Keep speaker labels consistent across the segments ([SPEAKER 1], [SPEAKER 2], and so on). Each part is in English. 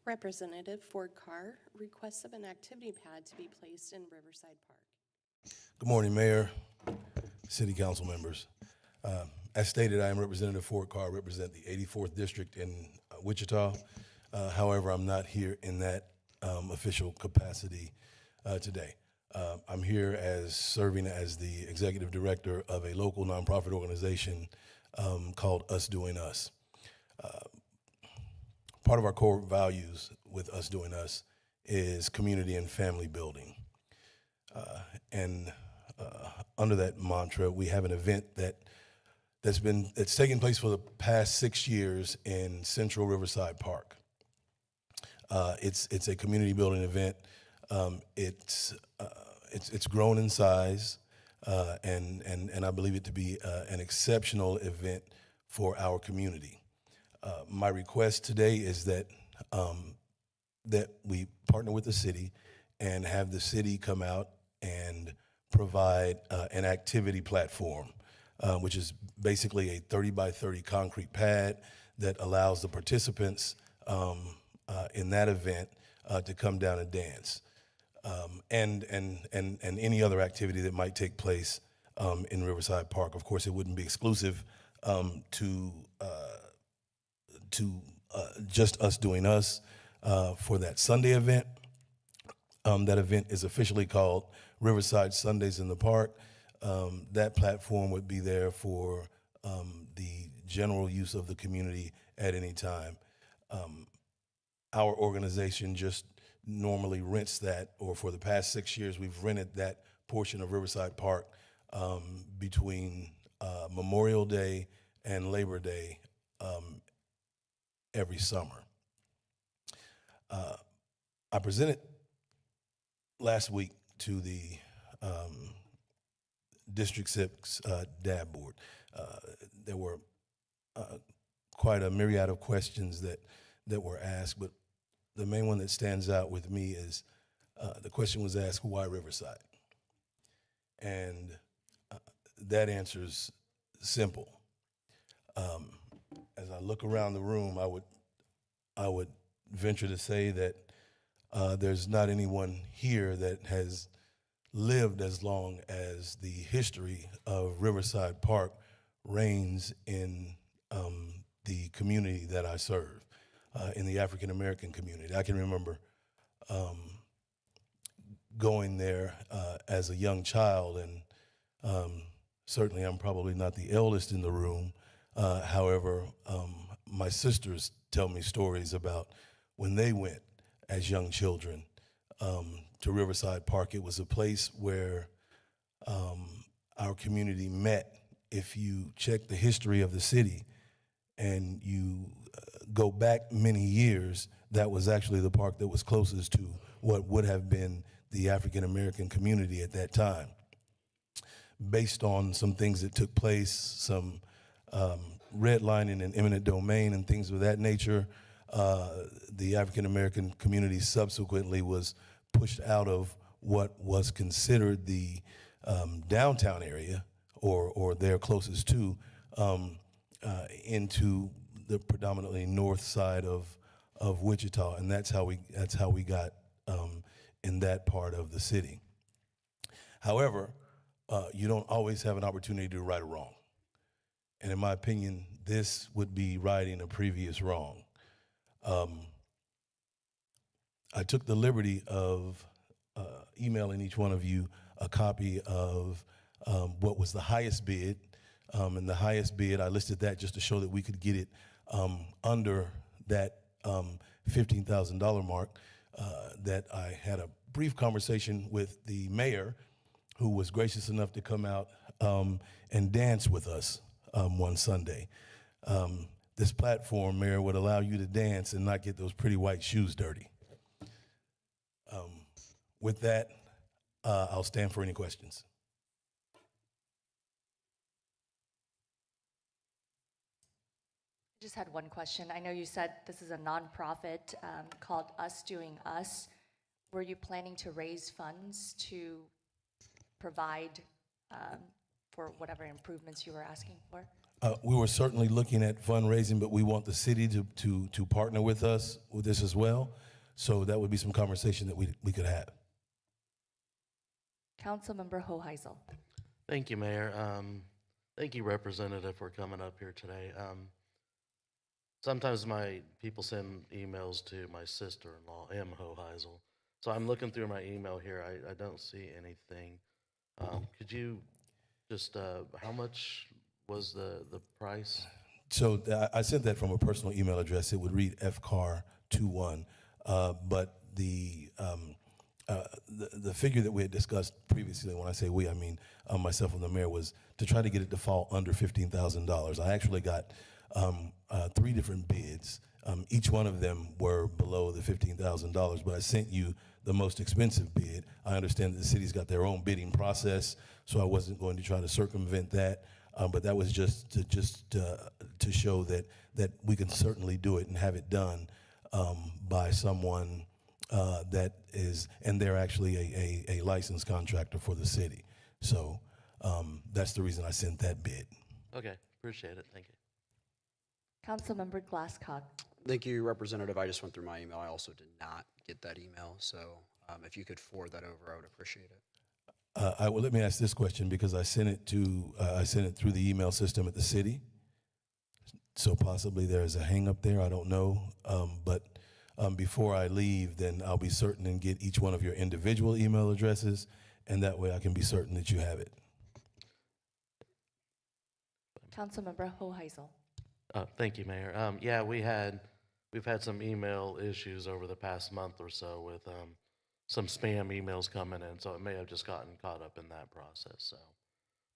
[SPEAKER 1] Representative Ford Carr requests of an activity pad to be placed in Riverside Park.
[SPEAKER 2] Good morning, Mayor, City Council members. As stated, I am Representative Ford Carr, represent the 84th District in Wichita. However, I'm not here in that official capacity today. I'm here as serving as the Executive Director of a local nonprofit organization called Us Doing Us. Part of our core values with Us Doing Us is community and family building. And under that mantra, we have an event that's taken place for the past 6 years in Central Riverside Park. It's a community building event. It's grown in size, and I believe it to be an exceptional event for our community. My request today is that we partner with the city and have the city come out and provide an activity platform, which is basically a 30 by 30 concrete pad that allows the participants in that event to come down and dance, and any other activity that might take place in Riverside Park. Of course, it wouldn't be exclusive to just Us Doing Us for that Sunday event. That event is officially called Riverside Sundays in the Park. That platform would be there for the general use of the community at any time. Our organization just normally rents that, or for the past 6 years, we've rented that portion of Riverside Park between Memorial Day and Labor Day every summer. I presented last week to the District 6 DAB board. There were quite a myriad of questions that were asked, but the main one that stands out with me is the question was asked, why Riverside? And that answer's simple. As I look around the room, I would venture to say that there's not anyone here that has lived as long as the history of Riverside Park reigns in the community that I serve, in the African American community. I can remember going there as a young child, and certainly I'm probably not the eldest in the room. However, my sisters tell me stories about when they went as young children to Riverside Park. It was a place where our community met. If you check the history of the city and you go back many years, that was actually the park that was closest to what would have been the African American community at that time. Based on some things that took place, some redlining and eminent domain and things of that nature, the African American community subsequently was pushed out of what was considered the downtown area, or their closest to, into the predominantly north side of Wichita, and that's how we got in that part of the city. However, you don't always have an opportunity to right a wrong, and in my opinion, this would be righting a previous wrong. I took the liberty of emailing each one of you a copy of what was the highest bid, and the highest bid, I listed that just to show that we could get it under that $15,000 mark. That I had a brief conversation with the mayor, who was gracious enough to come out and dance with us one Sunday. This platform, Mayor, would allow you to dance and not get those pretty white shoes dirty. With that, I'll stand for any questions.
[SPEAKER 3] Just had one question. I know you said this is a nonprofit called Us Doing Us. Were you planning to raise funds to provide for whatever improvements you were asking for?
[SPEAKER 2] We were certainly looking at fundraising, but we want the city to partner with us with this as well. So that would be some conversation that we could have.
[SPEAKER 3] Councilmember Hoheisel.
[SPEAKER 4] Thank you, Mayor. Thank you, Representative, for coming up here today. Sometimes my people send emails to my sister-in-law, M. Hoheisel. So I'm looking through my email here. I don't see anything. Could you just, how much was the price?
[SPEAKER 2] So I sent that from a personal email address. It would read fcar21, but the figure that we had discussed previously, when I say we, I mean myself and the mayor, was to try to get it to fall under $15,000. I actually got 3 different bids. Each one of them were below the $15,000, but I sent you the most expensive bid. I understand that the city's got their own bidding process, so I wasn't going to try to circumvent that. But that was just to show that we can certainly do it and have it done by someone that is, and they're actually a licensed contractor for the city. So that's the reason I sent that bid.
[SPEAKER 4] Okay, appreciate it. Thank you.
[SPEAKER 3] Councilmember Glasscock.
[SPEAKER 5] Thank you, Representative. I just went through my email. I also did not get that email, so if you could forward that over, I would appreciate it.
[SPEAKER 2] Let me ask this question, because I sent it through the email system at the city. So possibly there's a hang up there. I don't know. But before I leave, then I'll be certain and get each one of your individual email addresses, and that way I can be certain that you have it.
[SPEAKER 3] Councilmember Hoheisel.
[SPEAKER 4] Thank you, Mayor. Yeah, we've had some email issues over the past month or so with some spam emails coming in, so it may have just gotten caught up in that process. So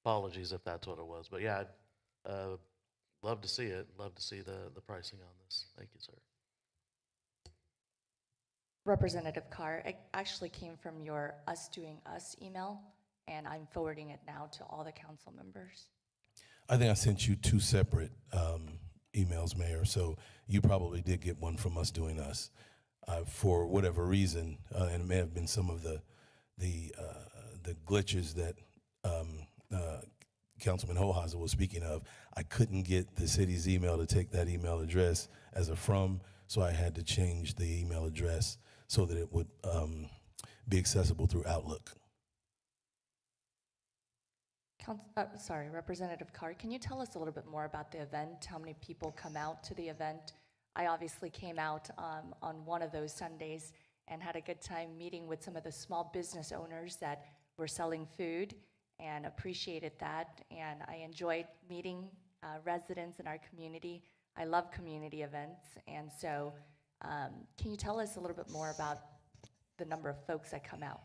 [SPEAKER 4] apologies if that's what it was. But yeah, I'd love to see it. Love to see the pricing on this. Thank you, sir.
[SPEAKER 3] Representative Carr, it actually came from your Us Doing Us email, and I'm forwarding it now to all the council members.
[SPEAKER 2] I think I sent you 2 separate emails, Mayor, so you probably did get one from Us Doing Us. For whatever reason, and it may have been some of the glitches that Councilman Hoheisel was speaking of, I couldn't get the city's email to take that email address as a from, so I had to change the email address so that it would be accessible through Outlook.
[SPEAKER 3] Representative Carr, can you tell us a little bit more about the event? How many people come out to the event? I obviously came out on one of those Sundays and had a good time meeting with some of the small business owners that were selling food, and appreciated that. And I enjoyed meeting residents in our community. I love community events, and so can you tell us a little bit more about the number of folks that come out?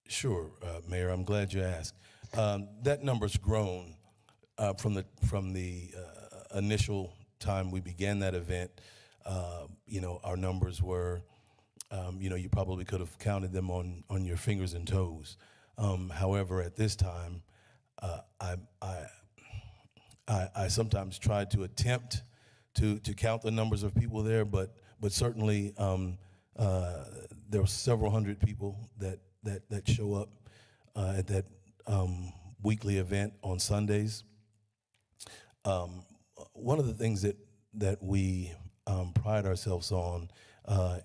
[SPEAKER 2] Sure, Mayor, I'm glad you asked. That number's grown from the initial time we began that event. Our numbers were, you probably could have counted them on your fingers and toes. However, at this time, I sometimes try to attempt to count the numbers of people there, but certainly there were several hundred people that show up at that weekly event on Sundays. One of the things that we pride ourselves on,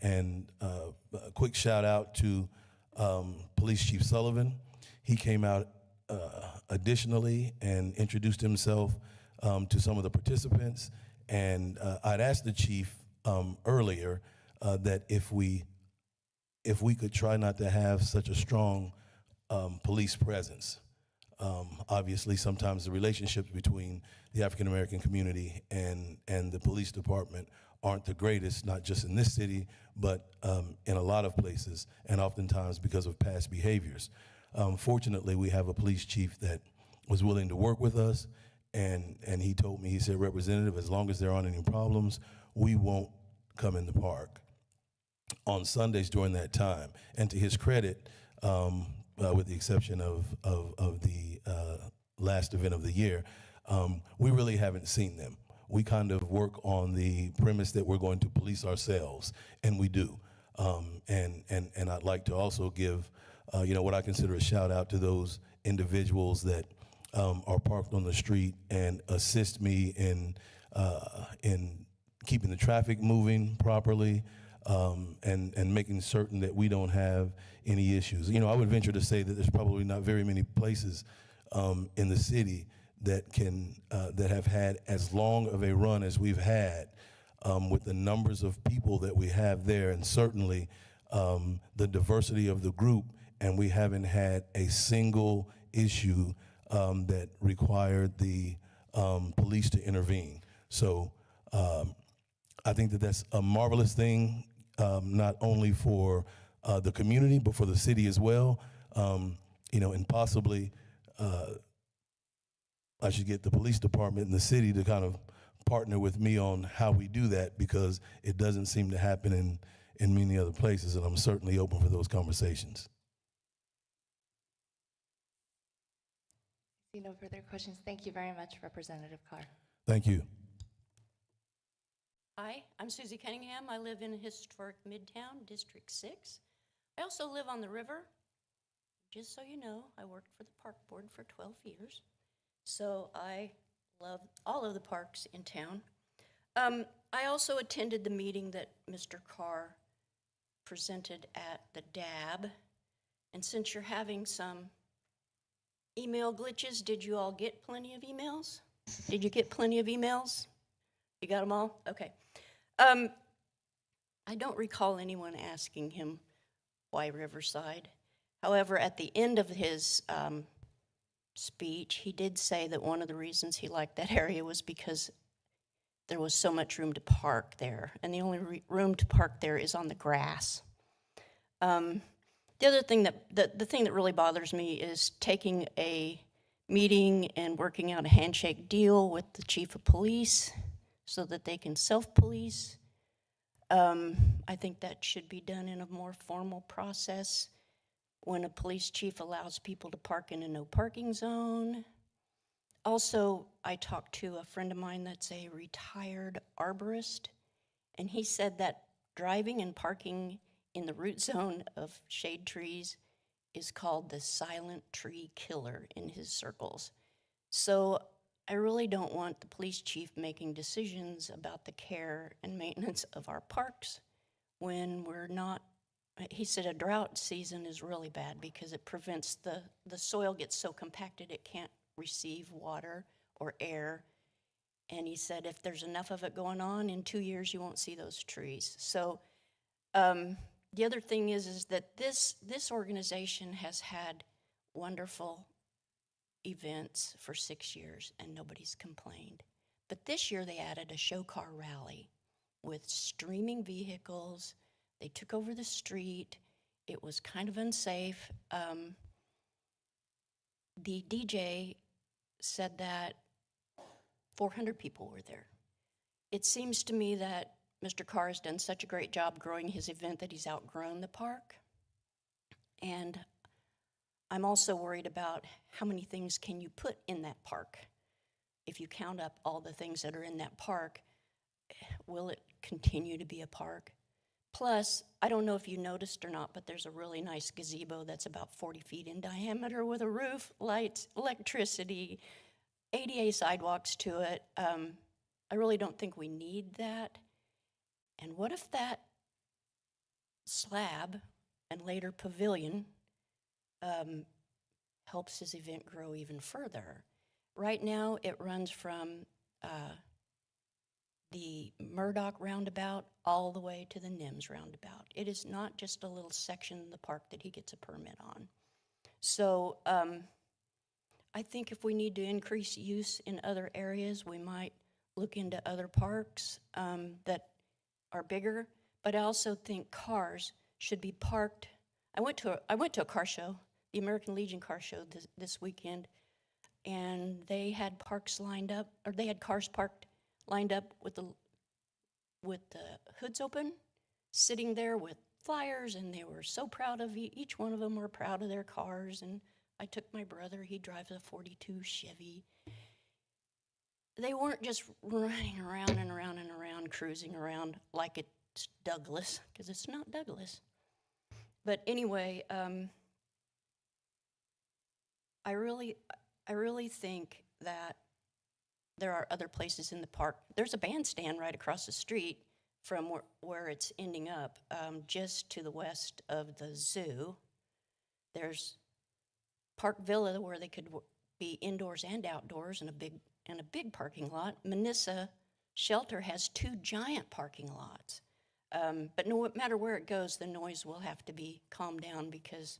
[SPEAKER 2] and a quick shout out to Police Chief Sullivan. He came out additionally and introduced himself to some of the participants. And I'd asked the chief earlier that if we could try not to have such a strong police presence. Obviously, sometimes the relationships between the African American community and the police department aren't the greatest, not just in this city, but in a lot of places, and oftentimes because of past behaviors. Fortunately, we have a police chief that was willing to work with us, and he told me, he said, Representative, as long as there aren't any problems, we won't come in the park on Sundays during that time. And to his credit, with the exception of the last event of the year, we really haven't seen them. We kind of work on the premise that we're going to police ourselves, and we do. And I'd like to also give, what I consider a shout out to those individuals that are parked on the street and assist me in keeping the traffic moving properly, and making certain that we don't have any issues. You know, I would venture to say that there's probably not very many places in the city that have had as long of a run as we've had, with the numbers of people that we have there, and certainly the diversity of the group, and we haven't had a single issue that required the police to intervene. So I think that that's a marvelous thing, not only for the community, but for the city as well. You know, and possibly I should get the police department in the city to kind of partner with me on how we do that, because it doesn't seem to happen in many other places, and I'm certainly open for those conversations.
[SPEAKER 3] See no further questions. Thank you very much, Representative Carr.
[SPEAKER 2] Thank you.
[SPEAKER 6] Hi, I'm Susie Cunningham. I live in historic Midtown, District 6. I also live on the river. Just so you know, I worked for the park board for 12 years. So I love all of the parks in town. I also attended the meeting that Mr. Carr presented at the DAB. And since you're having some email glitches, did you all get plenty of emails? Did you get plenty of emails? You got them all? Okay. I don't recall anyone asking him why Riverside. However, at the end of his speech, he did say that one of the reasons he liked that area was because there was so much room to park there, and the only room to park there is on the grass. The other thing the thing that really bothers me is taking a meeting and working out a handshake deal with the chief of police so that they can self-police. I think that should be done in a more formal process when a police chief allows people to park in a no parking zone. Also, I talked to a friend of mine that's a retired arborist, and he said that driving and parking in the root zone of shade trees is called the silent tree killer in his circles. So I really don't want the police chief making decisions about the care and maintenance of our parks when we're not. He said a drought season is really bad because it prevents the soil gets so compacted it can't receive water or air. And he said if there's enough of it going on, in 2 years you won't see those trees. So the other thing is that this organization has had wonderful events for 6 years and nobody's complained. But this year they added a show car rally with streaming vehicles. They took over the street. It was kind of unsafe. The DJ said that 400 people were there. It seems to me that Mr. Carr has done such a great job growing his event that he's outgrown the park. And I'm also worried about how many things can you put in that park. If you count up all the things that are in that park, will it continue to be a park? Plus, I don't know if you noticed or not, but there's a really nice gazebo that's about 40 feet in diameter with a roof, lights, electricity, ADA sidewalks to it. I really don't think we need that. And what if that slab and later pavilion helps his event grow even further? Right now, it runs from the Murdoch roundabout all the way to the NIMS roundabout. It is not just a little section of the park that he gets a permit on. So I think if we need to increase use in other areas, we might look into other parks that are bigger, but I also think cars should be parked. I went to a car show, the American Legion car show this weekend, and they had parks lined up, or they had cars parked lined up with the hoods open, sitting there with flyers, and they were so proud of each one of them were proud of their cars. And I took my brother, he drives a 42 Chevy. They weren't just running around and around and around, cruising around like it's Douglas, because it's not Douglas. But anyway, I really think that there are other places in the park. There's a bandstand right across the street from where it's ending up, just to the west of the zoo. There's Park Villa where they could be indoors and outdoors in a big parking lot. Manissa Shelter has 2 giant parking lots. But no matter where it goes, the noise will have to be calmed down because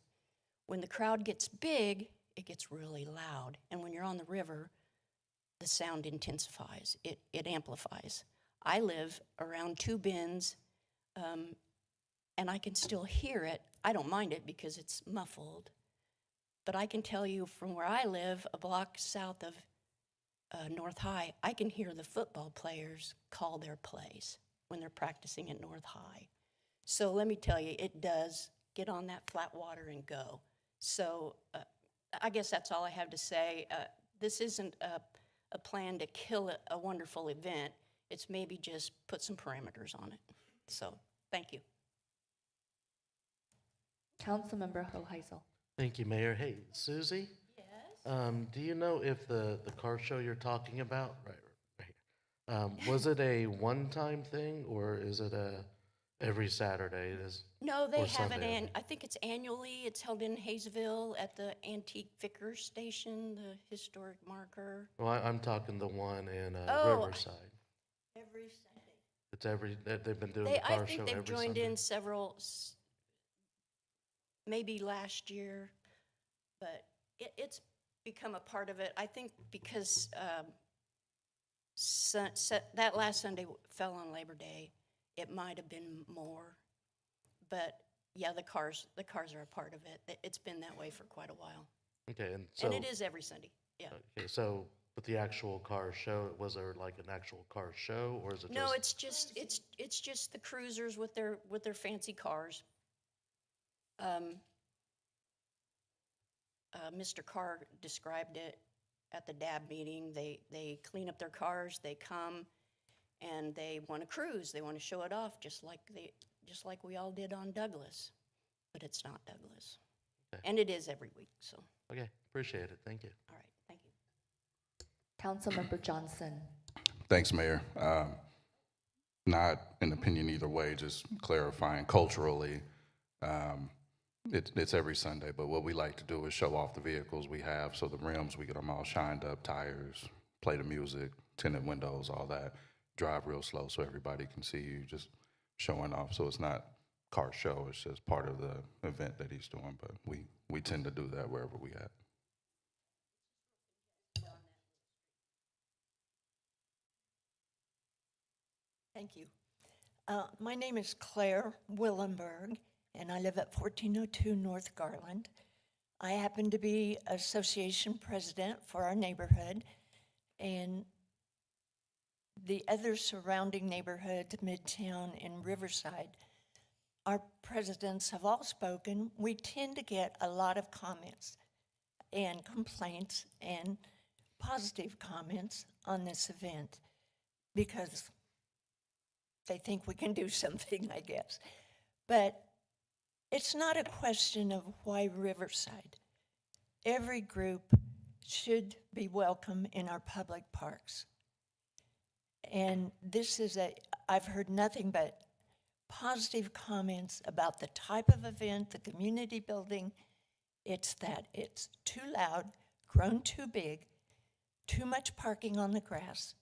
[SPEAKER 6] when the crowd gets big, it gets really loud. And when you're on the river, the sound intensifies, it amplifies. I live around 2 bends, and I can still hear it. I don't mind it because it's muffled. But I can tell you from where I live, a block south of North High, I can hear the football players call their plays when they're practicing at North High. So let me tell you, it does get on that flat water and go. So I guess that's all I have to say. This isn't a plan to kill a wonderful event. It's maybe just put some parameters on it. So thank you.
[SPEAKER 3] Councilmember Hoheisel.
[SPEAKER 4] Thank you, Mayor. Hey, Susie? Yes? Do you know if the car show you're talking about, right here, was it a one-time thing, or is it every Saturday?
[SPEAKER 6] No, they
[SPEAKER 4] or
[SPEAKER 6] have it,
[SPEAKER 4] Sunday?
[SPEAKER 6] I think it's annually. It's held in Hayesville at the Antique Vickers Station, the historic marker.
[SPEAKER 4] Well, I'm talking the one in
[SPEAKER 6] Oh.
[SPEAKER 4] Riverside.
[SPEAKER 6] Every Sunday.
[SPEAKER 4] It's they've been doing the
[SPEAKER 6] I
[SPEAKER 4] car
[SPEAKER 6] think
[SPEAKER 4] show
[SPEAKER 6] they've
[SPEAKER 4] every
[SPEAKER 6] joined
[SPEAKER 4] Sunday.
[SPEAKER 6] in several, maybe last year, but it's become a part of it. I think because that last Sunday fell on Labor Day, it might have been more. But yeah, the cars are a part of it. It's been that way for quite a while.
[SPEAKER 4] Okay, and so
[SPEAKER 6] And it is every Sunday, yeah.
[SPEAKER 4] okay, so with the actual car show, was there like an actual car show, or is it
[SPEAKER 6] No,
[SPEAKER 4] just?
[SPEAKER 6] it's just the cruisers with their fancy cars. Mr. Carr described it at the DAB meeting. They clean up their cars, they come, and they want to cruise. They want to show it off, just like we all did on Douglas, but it's not Douglas,
[SPEAKER 4] Okay.
[SPEAKER 6] and it is every week. So,
[SPEAKER 4] Okay, appreciate it. Thank you.
[SPEAKER 6] all right, thank you.
[SPEAKER 3] Councilmember Johnson.
[SPEAKER 7] Thanks, Mayor. Not an opinion either way, just clarifying culturally. It's every Sunday, but what we like to do is show off the vehicles we have. So the rims, we get them all shined up, tires, play the music, tinted windows, all that. Drive real slow so everybody can see you just showing off. So it's not car show, it's just part of the event that he's doing, but we tend to do that wherever we at.
[SPEAKER 8] Thank you. My name is Claire Willenberg, and I live at 1402 North Garland. I happen to be association president for our neighborhood, and the other surrounding neighborhoods, Midtown and Riverside, our presidents have all spoken. We tend to get a lot of comments and complaints and positive comments on this event because they think we can do something, I guess. But it's not a question of why Riverside. Every group should be welcome in our public parks. And this is I've heard nothing but positive comments about the type of event, the community building. It's that it's too loud, grown too big, too much parking on the grass.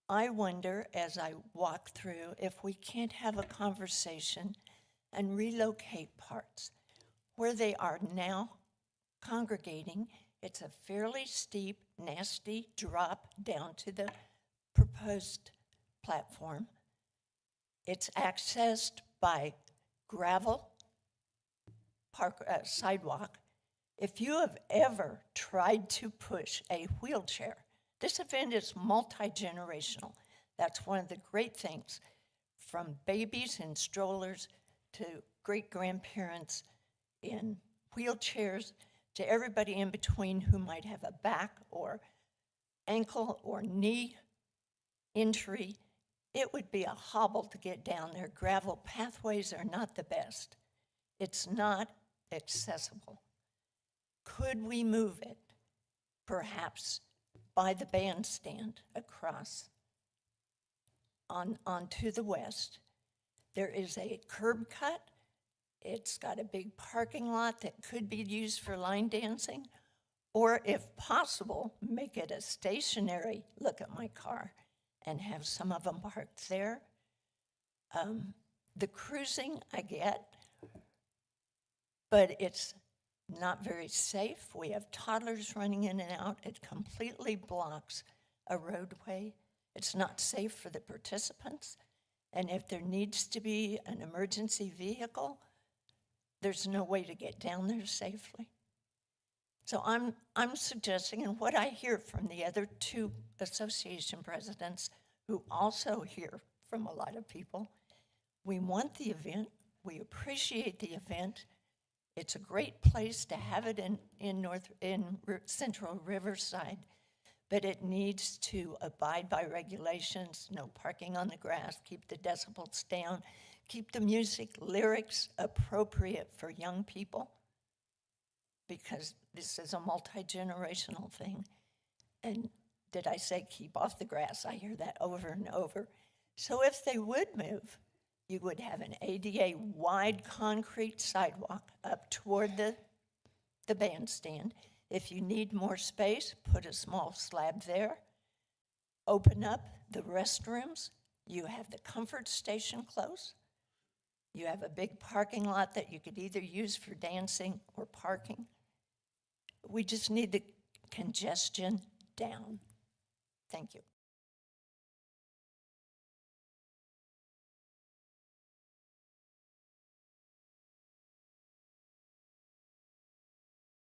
[SPEAKER 8] I wonder, as I walk through, if we can't have a conversation and relocate parts where they are now congregating. It's a fairly steep, nasty drop down to the proposed platform. It's accessed by gravel sidewalk. If you have ever tried to push a wheelchair, this event is multi-generational. That's one of the great things, from babies in strollers to great-grandparents in wheelchairs to everybody in between who might have a back or ankle or knee injury. It would be a hobble to get down there. Gravel pathways are not the best. It's not accessible. Could we move it perhaps by the bandstand across on to the west. There is a curb cut. It's got a big parking lot that could be used for line dancing, or if possible, make it a stationary look at my car and have some of them parked there. The cruising I get, but it's not very safe. We have toddlers running in and out. It completely blocks a roadway. It's not safe for the participants. And if there needs to be an emergency vehicle, there's no way to get down there safely. So I'm suggesting, and what I hear from the other two association presidents who also hear from a lot of people, we want the event, we appreciate the event. It's a great place to have it in Central Riverside, but it needs to abide by regulations, no parking on the grass, keep the decibels down, keep the music lyrics appropriate for young people, because this is a multi-generational thing. And did I say keep off the grass? I hear that over and over. So if they would move, you would have an ADA wide concrete sidewalk up toward the bandstand. If you need more space, put a small slab there. Open up the restrooms. You have the comfort station close. You have a big parking lot that you could either use for dancing or parking. We just need the congestion down. Thank you.